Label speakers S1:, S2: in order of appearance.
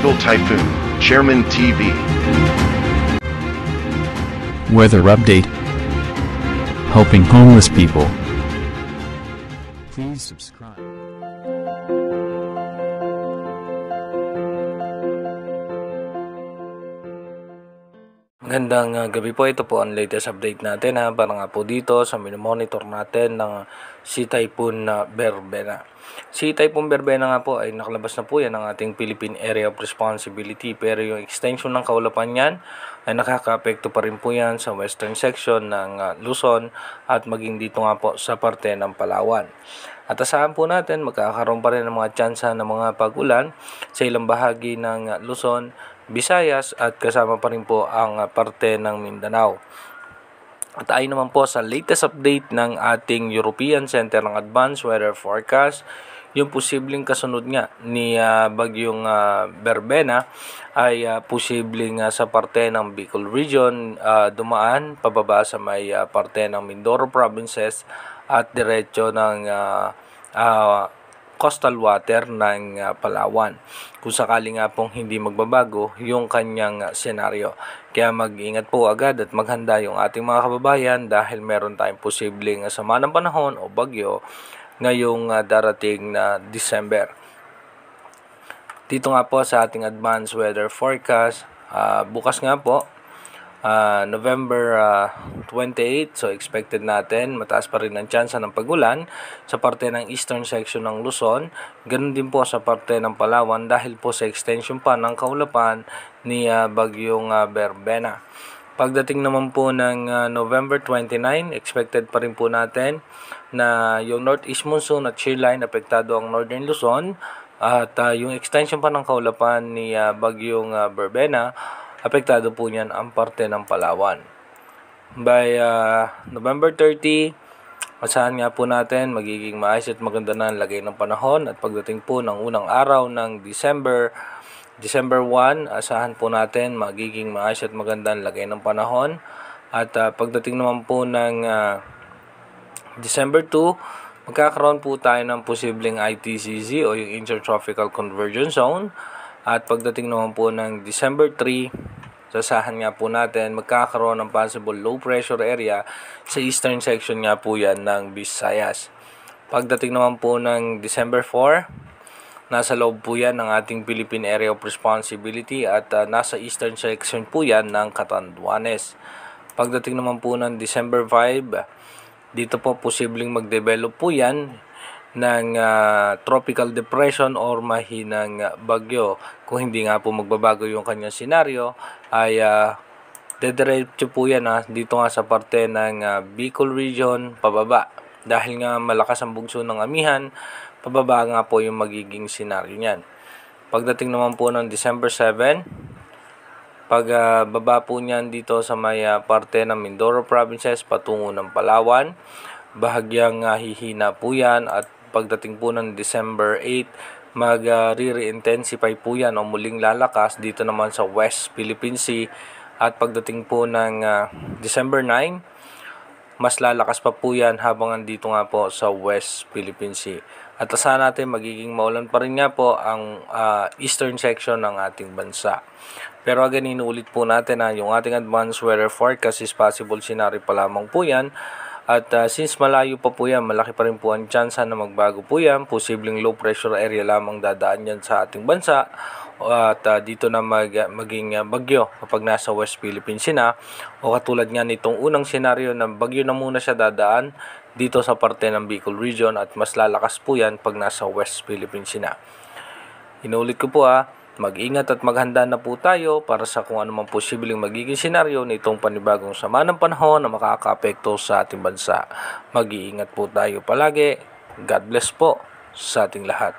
S1: Global Typhoon, Chairman TV.
S2: Weather update. Helping homeless people. Please subscribe.
S3: Magandang gabi po, ito po ang latest update natin para nga po dito sa minomonitor natin ng si Typhoon Berbena. Si Typhoon Berbena nga po ay nakalabas na po yan ng ating Philippine Area of Responsibility, pero yung extension ng kaulapan yan ay nakaka-apekto pa rin po yan sa western section ng Luzon at maging dito nga po sa parte ng Palawan. At asahan po natin magkakaroon pa rin ng mga tsansa ng mga pag-ulan sa ilang bahagi ng Luzon, Visayas at kasama pa rin po ang parte ng Mindanao. At ayon naman po sa latest update ng ating European Center ng Advanced Weather Forecast, yung posibleng kasunod nga ni bagyong Berbena ay posibleng sa parte ng Bicol Region dumaan pababa sa may parte ng Mindoro Provinces at diretso ng coastal water ng Palawan, kung sakali nga pong hindi magbabago yung kanyang senaryo. Kaya mag-ingat po agad at maghanda yung ating mga kababayan dahil meron tayong posibleng sama ng panahon o bagyo ngayong darating na December. Dito nga po sa ating advanced weather forecast, bukas nga po November 28, so expected natin mataas pa rin ang tsansa ng pagulan sa parte ng eastern section ng Luzon, ganun din po sa parte ng Palawan dahil po sa extension pa ng kaulapan ni bagyong Berbena. Pagdating naman po ng November 29, expected pa rin po natin na yung northeast monsoon at shear line apektado ang northern Luzon at yung extension pa ng kaulapan ni bagyong Berbena apektado po niyan ang parte ng Palawan. By November 30, asahan nga po natin magiging maayos at maganda na ang lagay ng panahon at pagdating po ng unang araw ng December 1, asahan po natin magiging maayos at maganda ang lagay ng panahon at pagdating naman po ng December 2, magkakaroon po tayo ng posibleng ITCZ o yung Intertropical Convergence Zone. At pagdating naman po ng December 3, sasahan nga po natin magkakaroon ng possible low pressure area sa eastern section nga po yan ng Visayas. Pagdating naman po ng December 4, nasa loob po yan ng ating Philippine Area of Responsibility at nasa eastern section po yan ng Catanduanes. Pagdating naman po ng December 5, dito po posibleng mag-develop po yan ng tropical depression or mahinang bagyo. Kung hindi nga po magbabago yung kanyang senaryo ay dediretso po yan dito nga sa parte ng Bicol Region pababa. Dahil nga malakas ang bugso ng amihan, pababa nga po yung magiging senaryo niyan. Pagdating naman po ng December 7, pagbaba po niyan dito sa may parte ng Mindoro Provinces patungo ng Palawan, bahagyang hihina po yan at pagdating po ng December 8, mag-re-intensify po yan o muling lalakas dito naman sa West Philippine Sea at pagdating po ng December 9, mas lalakas pa po yan habang andito nga po sa West Philippine Sea. At asahan natin magiging maulan pa rin nga po ang eastern section ng ating bansa. Pero again, inuulit po natin yung ating advanced weather forecast is possible scenario pa lamang po yan. At since malayo pa po yan, malaki pa rin po ang tsansa na magbago po yan. Posibleng low pressure area lamang dadaan yan sa ating bansa. At dito na maging bagyo kapag nasa West Philippine Sea na. O katulad nga nitong unang senaryo na bagyo na muna siya dadaan dito sa parte ng Bicol Region. At mas lalakas po yan pag nasa West Philippine Sea na. Inulit ko po mag-ingat at maghanda na po tayo para sa kung ano man posibleng magiging senaryo nitong panibagong sama ng panahon na makakaapekto sa ating bansa. Mag-iingat po tayo palagi. God bless po sa ating lahat.